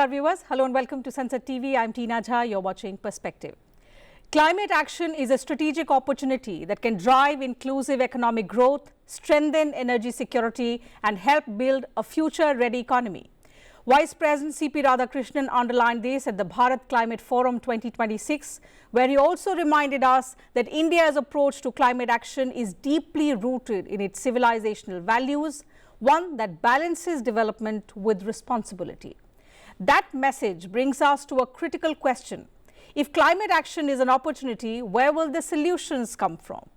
Namaskar viewers. Hello and welcome to Sansad TV. I'm Tina Jha. You're watching Perspective. Climate action is a strategic opportunity that can drive inclusive economic growth, strengthen energy security and help build a future-ready economy. Vice President C.P. Radhakrishnan underlined this at the Bharat Climate Forum 2026, where he also reminded us that India's approach to climate action is deeply rooted in its civilizational values, one that balances development with responsibility. That message brings us to a critical question. If climate action is an opportunity, where will the solutions come from?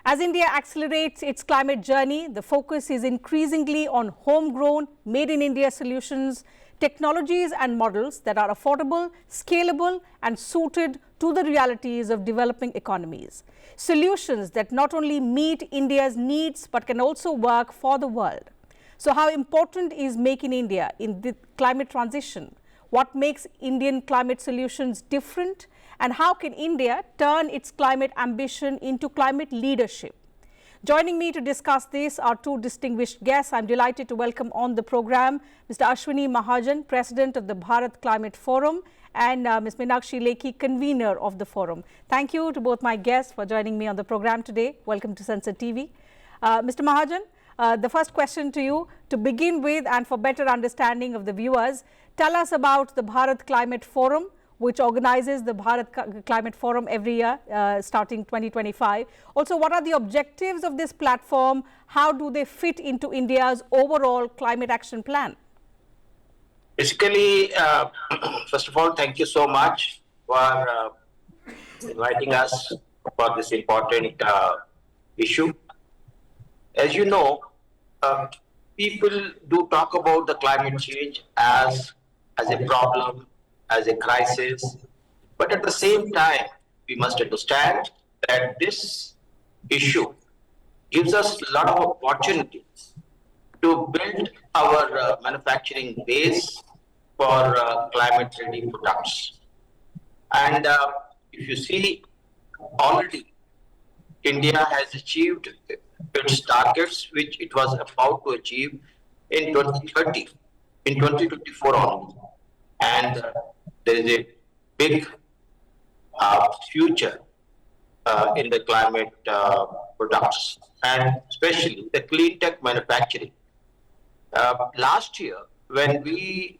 As India accelerates its climate journey, the focus is increasingly on homegrown, made-in-India solutions, technologies and models that are affordable, scalable and suited to the realities of developing economies. Solutions that not only meet India's needs but can also work for the world. So how important is Make in India in the climate transition? What makes Indian climate solutions different? And how can India turn its climate ambition into climate leadership? Joining me to discuss this are two distinguished guests. I'm delighted to welcome on the program Mr. Ashwini Mahajan, President of the Bharat Climate Forum, and Ms. Meenakshi Lekhi, convener of the forum. Thank you to both my guests for joining me on the program today. Welcome to Sansad TV. Mr. Mahajan, the first question to you, to begin with and for better understanding of the viewers, tell us about the Bharat Climate Forum, which organizes the Bharat Climate Forum every year starting 2025. Also, what are the objectives of this platform? How do they fit into India's overall climate action plan? Basically, first of all, thank you so much for inviting us for this important issue. As you know, people do talk about the climate change as a problem, as a crisis, but at the same time, we must understand that this issue gives us a lot of opportunities to build our manufacturing base for climate-ready products. And if you see, already India has achieved its targets, which it was about to achieve in 2030, in 2024 only. And there is a big future in the climate products, and especially the clean tech manufacturing. Last year, when we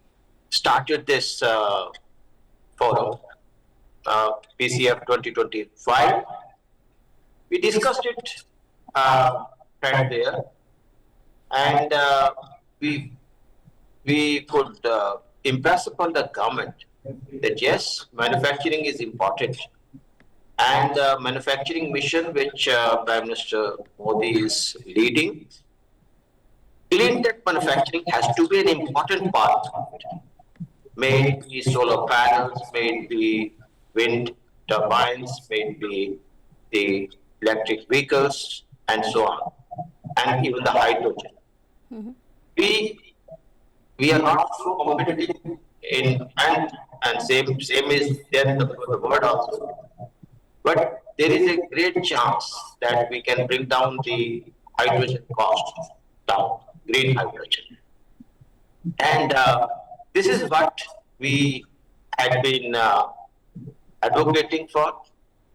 started this forum, PCF 2025, we discussed it right there, and we could impress upon the government that yes, manufacturing is important, and the manufacturing mission which Prime Minister Modi is leading, clean tech manufacturing has to be an important part of it. May it be solar panels, may it be wind turbines, may it be the electric vehicles, and so on, and even the hydrogen. Mm-hmm. We are not so competitive in and same is there in the world also. But there is a great chance that we can bring down the hydrogen cost down, green hydrogen. And this is what we had been advocating for,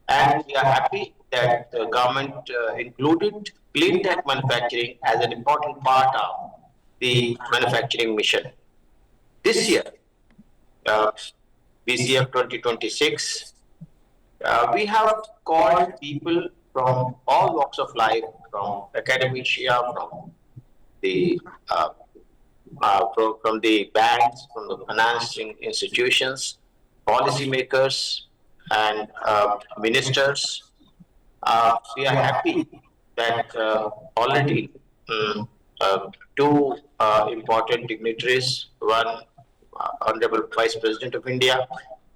and we are happy that the government included clean tech manufacturing as an important part of the manufacturing mission. This year, BCF 2026, we have called people from all walks of life, from academia, from the banks, from the financing institutions, policymakers, and ministers. We are happy that already two important dignitaries, one Honorable Vice President of India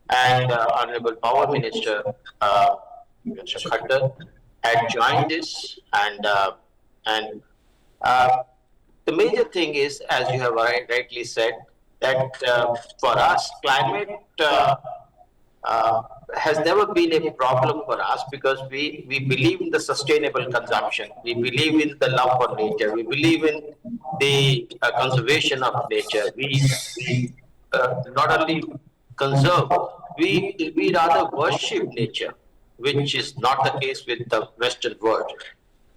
and Honorable Power Minister Mr. Khattar, had joined this, and the major thing is, as you have rightly said, that for us, climate has never been a problem for us, because we believe in the sustainable consumption, we believe in the love for nature, we believe in the conservation of nature, we not only conserve, we rather worship nature, which is not the case with the Western world.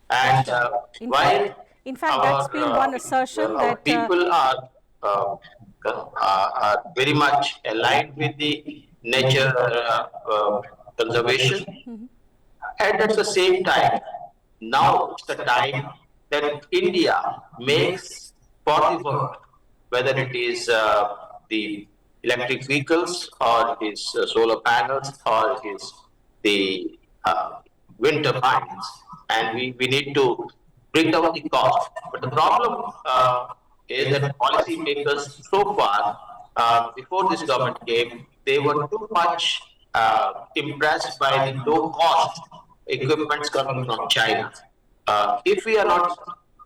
And In while fact, in fact, that's been one assertion our that people uh, are very much aligned with the nature conservation, and at the same time, now it's the time that India makes for the world, whether it is the electric vehicles or it is solar panels or it is the wind turbines, and we need to bring down the cost. But the problem is that policymakers so far, before this government came, they were too much impressed by the low cost equipments coming from China. If we are not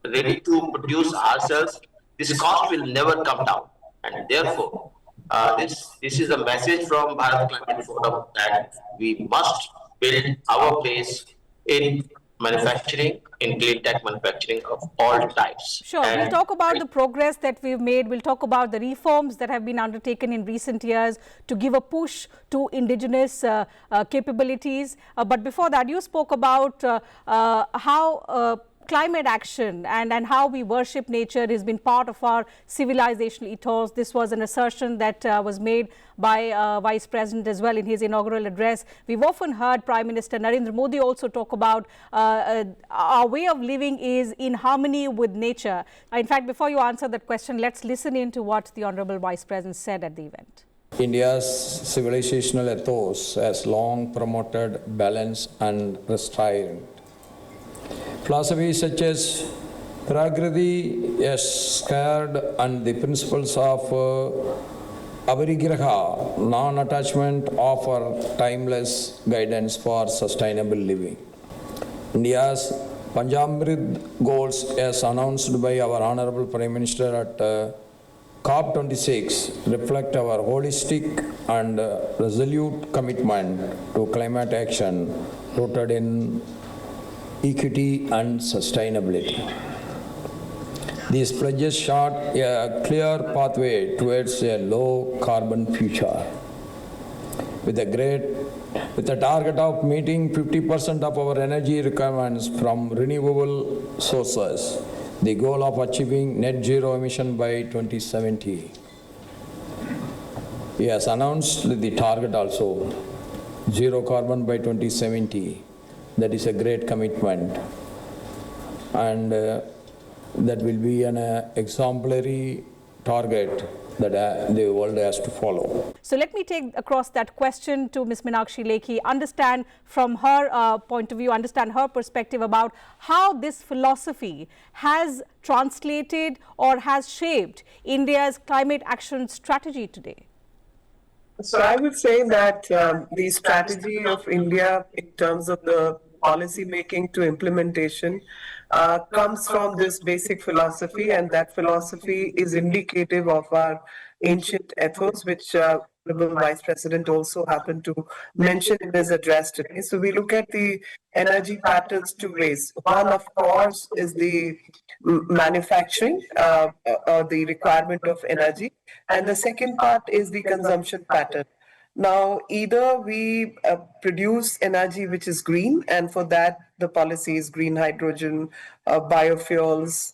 ready to produce ourselves, this cost will never come down. And therefore, this is a message from Bharat Climate Forum that we must build our place in manufacturing, in clean tech manufacturing of all types. Sure, we'll talk about the progress that we've made. We'll talk about the reforms that have been undertaken in recent years to give a push to indigenous capabilities. But before that, you spoke about how climate action and how we worship nature has been part of our civilizational ethos. This was an assertion that was made by Vice President as well in his inaugural address. We've often heard Prime Minister Narendra Modi also talk about our way of living is in harmony with nature. In fact, before you answer that question, let's listen in to what the Honorable Vice President said at the event. India's civilisational ethos has long promoted balance and restraint. Philosophies such as Prakriti, yes, scared, and the principles of Avarigraha, non-attachment, offer timeless guidance for sustainable living. India's Panchamrit goals, as announced by our Honorable Prime Minister at COP26, reflect our holistic and resolute commitment to climate action rooted in equity and sustainability. These pledges chart a clear pathway towards a low carbon future. With a target of meeting 50% of our energy requirements from renewable sources, the goal of achieving net zero emission by 2070. He has announced the target also, zero carbon by 2070. That is a great commitment, and that will be an exemplary target that the world has to follow. So let me take across that question to Ms. Meenakshi Lekhi, understand from her point of view, understand her perspective about how this philosophy has translated or has shaped India's climate action strategy today. So I would say that the strategy of India in terms of the policy making to implementation comes from this basic philosophy, and that philosophy is indicative of our ancient ethos, which Honorable Vice President also happened to mention in his address today. So we look at the energy patterns two ways. One, of course, is the manufacturing or the requirement of energy, and the second part is the consumption pattern. Now, either we produce energy which is green, and for that the policy is green hydrogen, biofuels,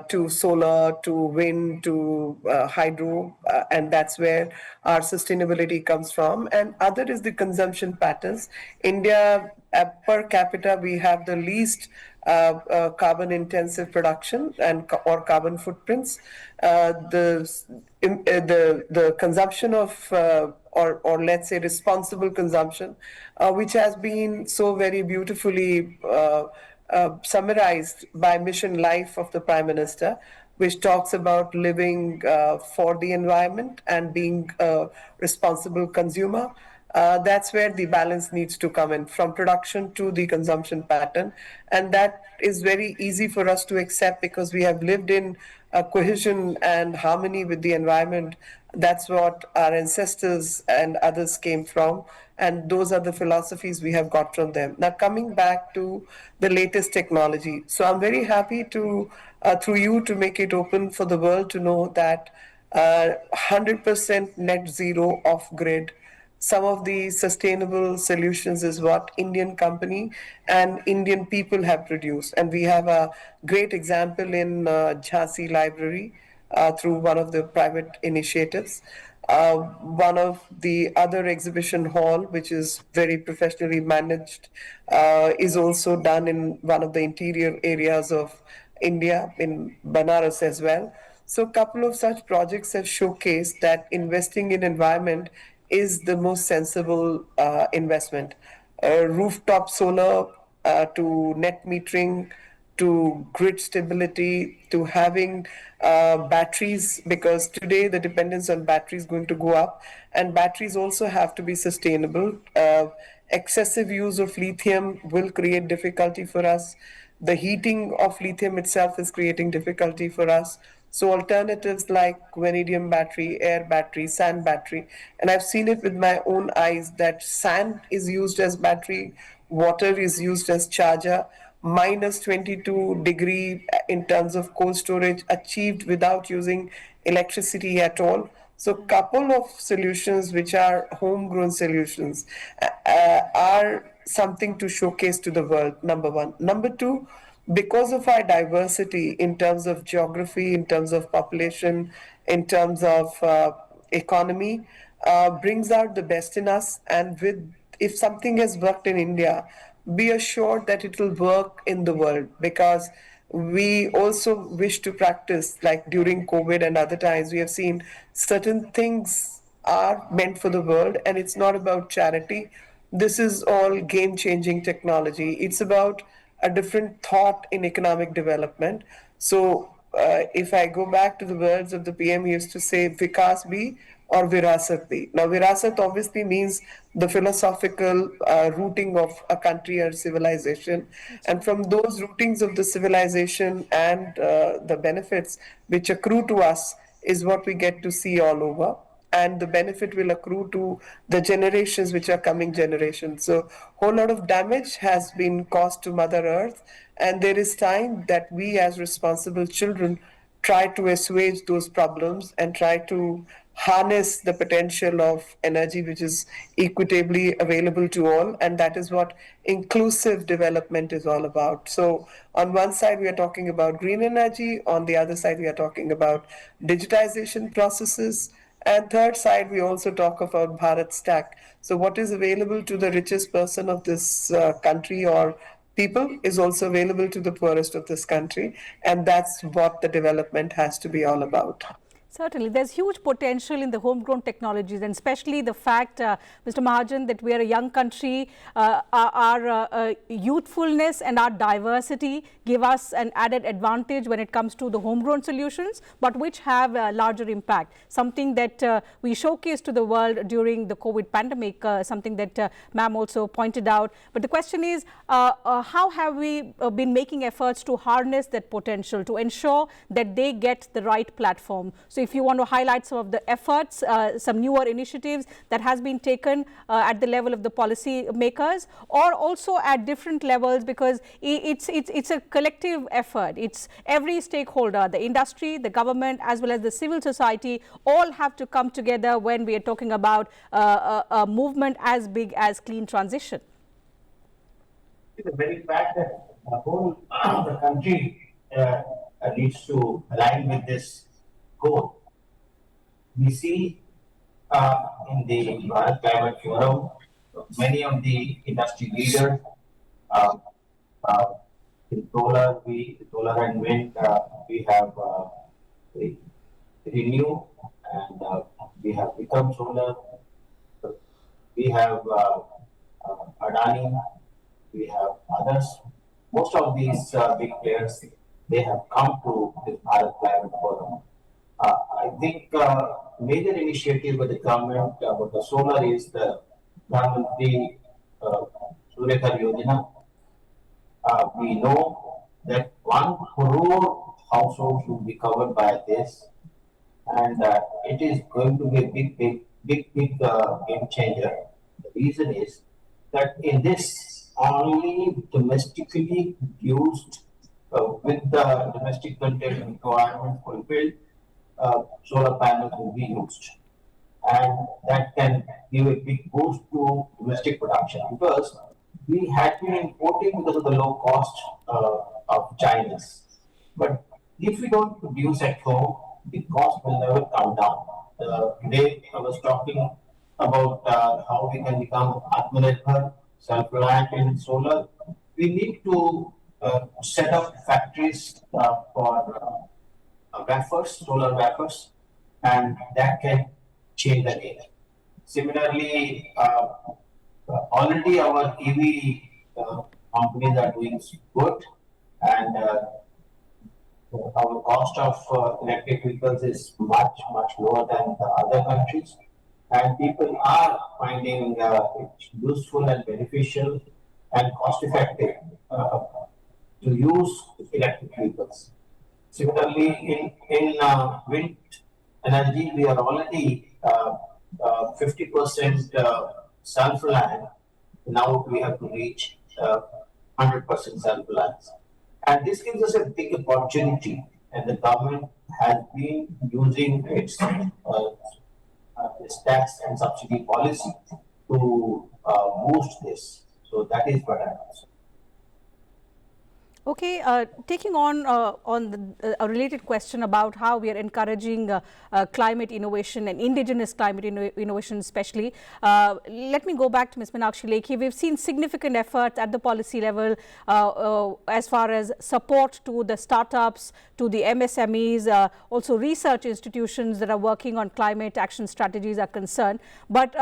to solar, to wind, to hydro, and that's where our sustainability comes from. And other is the consumption patterns. India, per capita, we have the least carbon intensive production and or carbon footprints. The consumption of or let's say responsible consumption, which has been so very beautifully summarized by Mission Life of the Prime Minister, which talks about living for the environment and being a responsible consumer. That's where the balance needs to come in, from production to the consumption pattern. And that is very easy for us to accept because we have lived in cohesion and harmony with the environment. That's what our ancestors and others came from. And those are the philosophies we have got from them. Now, coming back to the latest technology. So I'm very happy to, through you, to make it open for the world to know that 100% net zero off grid. Some of the sustainable solutions is what Indian company and Indian people have produced. And we have a great example in Jhansi Library through one of the private initiatives. One of the other exhibition hall, which is very professionally managed, is also done in one of the interior areas of India, in Banaras as well. So, a couple of such projects have showcased that investing in environment is the most sensible investment. Rooftop solar to net metering to grid stability to having batteries, because today the dependence on batteries is going to go up, and batteries also have to be sustainable. Excessive use of lithium will create difficulty for us. The heating of lithium itself is creating difficulty for us. So alternatives like vanadium battery, air battery, sand battery, and I've seen it with my own eyes that sand is used as battery, water is used as charger, minus 22 degree in terms of cold storage achieved without using electricity at all. So couple of solutions which are homegrown solutions are something to showcase to the world, number one. Number two, because of our diversity in terms of geography, in terms of population, in terms of economy, brings out the best in us. And with if something has worked in India, be assured that it will work in the world, because we also wish to practice, like during COVID and other times, we have seen certain things are meant for the world, and it's not about charity. This is all game changing technology. It's about a different thought in economic development. So, if I go back to the words of the PM, he used to say, Vikas bhi or Virasat bhi. Now, Virasat obviously means the philosophical rooting of a country or civilization. And from those rootings of the civilization and the benefits which accrue to us is what we get to see all over, and the benefit will accrue to the generations which are coming generations. So whole lot of damage has been caused to Mother Earth, and there is time that we as responsible children try to assuage those problems and try to harness the potential of energy which is equitably available to all, and that is what inclusive development is all about. So on one side we are talking about green energy, on the other side we are talking about digitization processes, and third side we also talk about Bharat stack. So what is available to the richest person of this country or people is also available to the poorest of this country, and that's what the development has to be all about. Certainly, there's huge potential in the homegrown technologies, and especially the fact, Mr. Mahajan, that we are a young country. Our youthfulness and our diversity give us an added advantage when it comes to the homegrown solutions, but which have a larger impact. Something that we showcased to the world during the COVID pandemic, something that ma'am also pointed out. But the question is, how have we been making efforts to harness that potential, to ensure that they get the right platform? So if you want to highlight some of the efforts, some newer initiatives that has been taken at the level of the policy makers, or also at different levels, because it's a collective effort. It's every stakeholder, the industry, the government, as well as the civil society, all have to come together when we are talking about a movement as big as clean transition. The very fact that the whole the country needs to align with this goal. We see in the Bharat Climate Forum, many of the industry leaders in solar and wind, we have Renew, and we have Become Solar, we have Adani, we have others. Most of these big players, they have come to this Bharat Climate Forum. I think major initiative of the government about the solar is the Pradhan Surya Ghar Yojana. We know that 1 crore households will be covered by this, and it is going to be a big game changer. The reason is that in this only domestically used with the domestic content requirement fulfilled, solar panels will be used. And that can give a big boost to domestic production because we had been importing because of the low cost of China's. But if we don't produce at home, the cost will never come down. Today, I was talking about how we can become Atmanirbhar, self-reliant in solar. We need to set up factories for wafers, solar wafers, and that can change the game. Similarly, already our EV companies are doing good, and our cost of electric vehicles is much, much lower than the other countries. And people are finding it useful and beneficial and cost effective to use electric vehicles. Similarly, in wind energy, we are already 50% self-reliant. Now we have to reach 100% self-reliance. And this gives us a big opportunity, and the government has been using its tax and subsidy policy to boost this. So that is what I would say. Okay, taking on a related question about how we are encouraging climate innovation and indigenous climate innovation especially. Let me go back to Ms. Meenakshi Lekhi. We've seen significant efforts at the policy level as far as support to the startups, to the MSMEs, also research institutions that are working on climate action strategies are concerned. But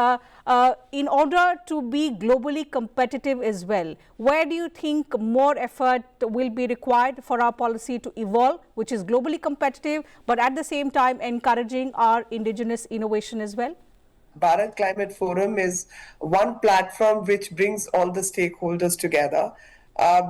in order to be globally competitive as well, where do you think more effort will be required for our policy to evolve, which is globally competitive, but at the same time encouraging our indigenous innovation as well? Bharat Climate Forum is one platform which brings all the stakeholders together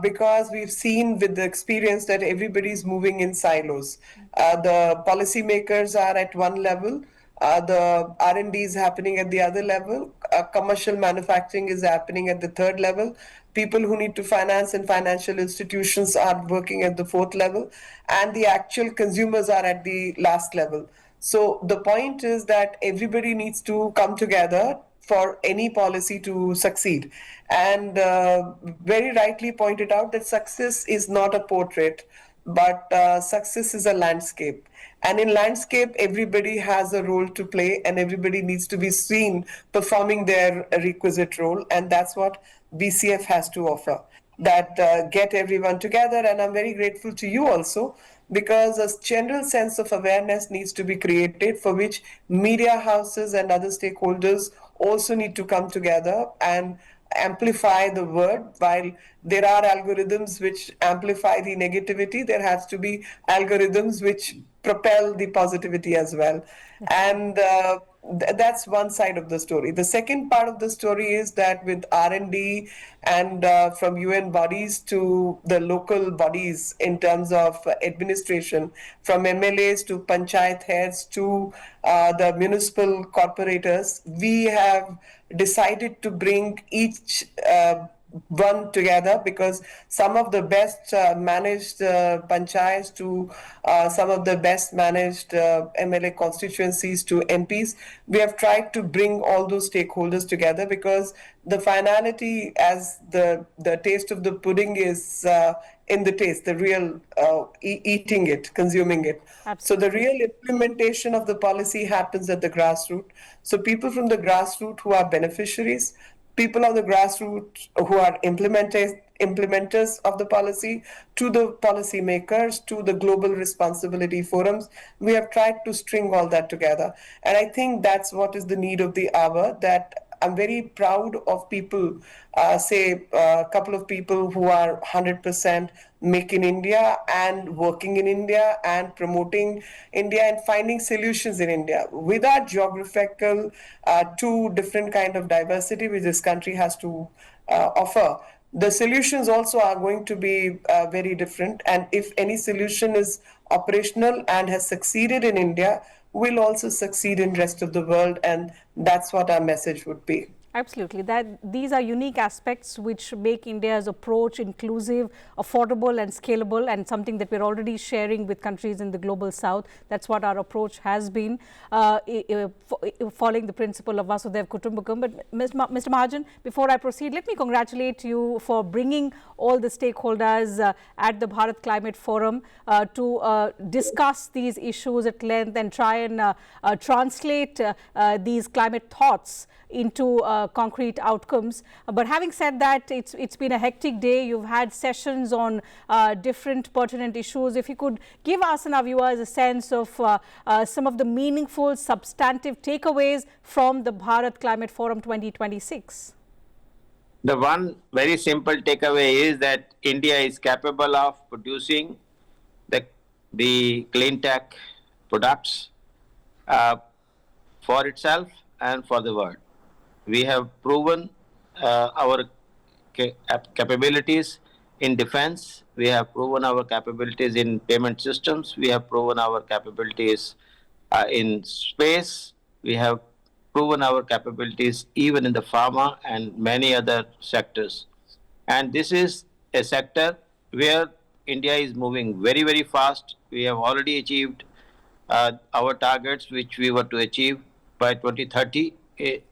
because we've seen with the experience that everybody is moving in silos. The policymakers are at one level, the R&D is happening at the other level, commercial manufacturing is happening at the third level, people who need to finance and financial institutions are working at the fourth level, and the actual consumers are at the last level. So the point is that everybody needs to come together for any policy to succeed. And very rightly pointed out that success is not a portrait, but success is a landscape. And in landscape, everybody has a role to play and everybody needs to be seen performing their requisite role. And that's what BCF has to offer, that get everyone together. And I'm very grateful to you also, because a general sense of awareness needs to be created, for which media houses and other stakeholders also need to come together and amplify the word. While there are algorithms which amplify the negativity, there has to be algorithms which propel the positivity as well. And that's one side of the story. The second part of the story is that with R&D and from UN bodies to the local bodies in terms of administration, from MLAs to panchayat heads to the municipal corporators, we have decided to bring each one together, because some of the best managed panchayats to some of the best managed MLA constituencies to MPs, we have tried to bring all those stakeholders together, because the finality, as the taste of the pudding is in the taste, the real eating it, consuming it. Absolutely. So the real implementation of the policy happens at the grassroots. So people from the grassroots who are beneficiaries, people of the grassroots who are implementers of the policy, to the policymakers, to the global responsibility forums, we have tried to string all that together. And I think that's what is the need of the hour, that I'm very proud of people, say a couple of people who are 100% make in India and working in India and promoting India and finding solutions in India. With our geographical two different kind of diversity which this country has to offer, the solutions also are going to be very different. And if any solution is operational and has succeeded in India, will also succeed in rest of the world, and that's what our message would be. Absolutely. These are unique aspects which make India's approach inclusive, affordable and scalable, and something that we're already sharing with countries in the global south. That's what our approach has been, following the principle of Vasudev Kutumbakam. But Mr. Mahajan, before I proceed, let me congratulate you for bringing all the stakeholders at the Bharat Climate Forum to discuss these issues at length and try and translate these climate thoughts into concrete outcomes. But having said that, it's been a hectic day. You've had sessions on different pertinent issues. If you could give us and our viewers a sense of some of the meaningful, substantive takeaways from the Bharat Climate Forum 2026. The one very simple takeaway is that India is capable of producing the clean tech products for itself and for the world. We have proven our capabilities in defense. We have proven our capabilities in payment systems. We have proven our capabilities in space. We have proven our capabilities even in the pharma and many other sectors. And this is a sector where India is moving very, very fast. We have already achieved our targets, which we were to achieve by 2030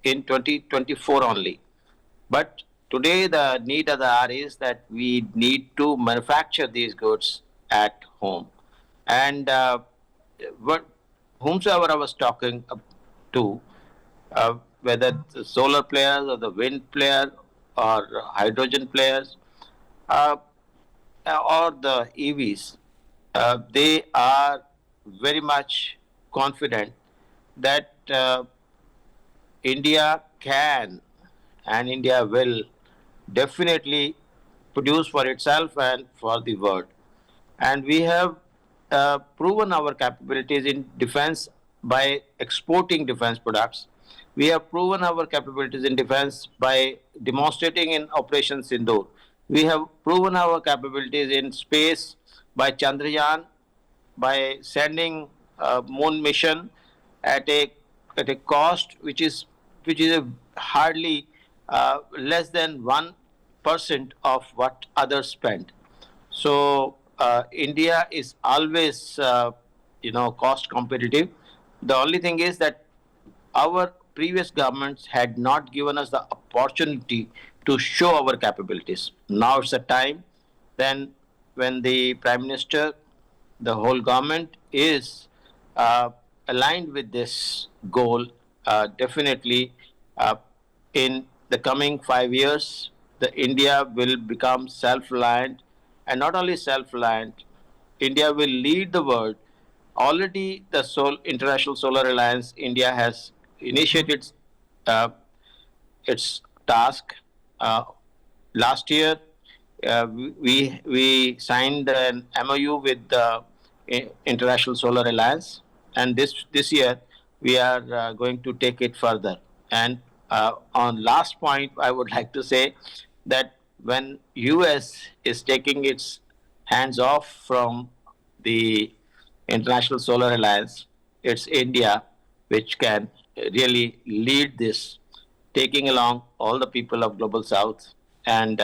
in 2024 only. But today the need of the hour is that we need to manufacture these goods at home. And whomsoever I was talking to, whether the solar players or the wind player or hydrogen players or the EVs, they are very much confident that India can and India will definitely produce for itself and for the world. And we have proven our capabilities in defense by exporting defense products. We have proven our capabilities in defense by demonstrating in Operation Sindoor. We have proven our capabilities in space by Chandrayaan, by sending a moon mission at a cost which is hardly less than 1% of what others spend. So India is always cost competitive. The only thing is that our previous governments had not given us the opportunity to show our capabilities. Now it's a time then when the Prime Minister, the whole government is aligned with this goal. Definitely in the coming 5 years, India will become self-reliant, and not only self-reliant, India will lead the world. Already the International Solar Alliance, India has initiated its task. Last year, we signed an MOU with the International Solar Alliance, and this year we are going to take it further. And on last point, I would like to say that when US is taking its hands off from the International Solar Alliance, it's India which can really lead this, taking along all the people of Global South and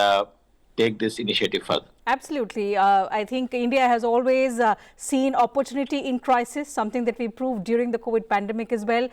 take this initiative further. Absolutely. I think India has always seen opportunity in crisis, something that we proved during the COVID pandemic as well.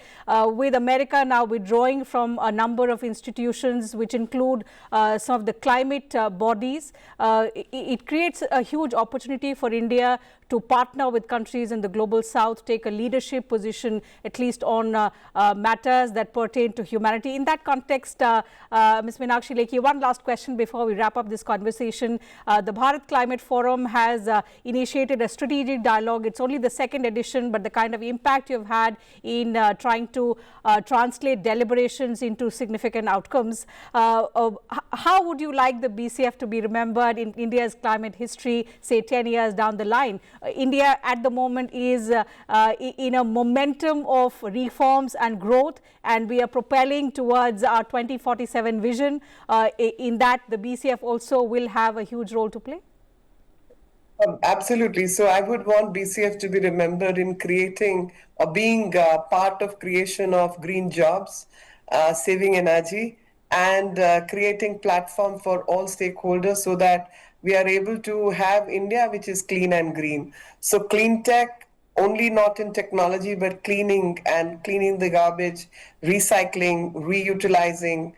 With America now withdrawing from a number of institutions, which include some of the climate bodies, it creates a huge opportunity for India to partner with countries in the global south, take a leadership position, at least on matters that pertain to humanity. In that context, Ms. Meenakshi Lekhi, one last question before we wrap up this conversation. The Bharat Climate Forum has initiated a strategic dialogue. It's only the second edition, but the kind of impact you've had in trying to translate deliberations into significant outcomes. How would you like the BCF to be remembered in India's climate history, say 10 years down the line? India at the moment is in a momentum of reforms and growth, and we are propelling towards our 2047 vision. In that, the BCF also will have a huge role to play. Absolutely. So I would want BCF to be remembered in creating or being part of creation of green jobs, saving energy, and creating platform for all stakeholders so that we are able to have India which is clean and green. So clean tech, only not in technology, but cleaning the garbage, recycling, reutilizing,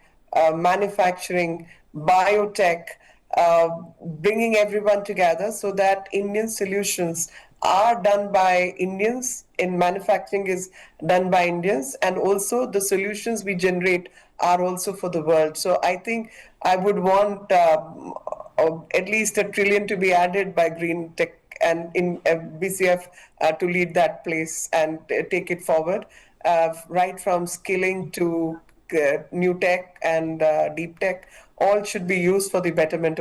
manufacturing, biotech, bringing everyone together so that Indian solutions are done by Indians, in manufacturing is done by Indians, and also the solutions we generate are also for the world. So I think I would want at least $1 trillion to be added by green tech and in BCF to lead that place and take it forward, right from skilling to new tech and deep tech, all should be used for the betterment of the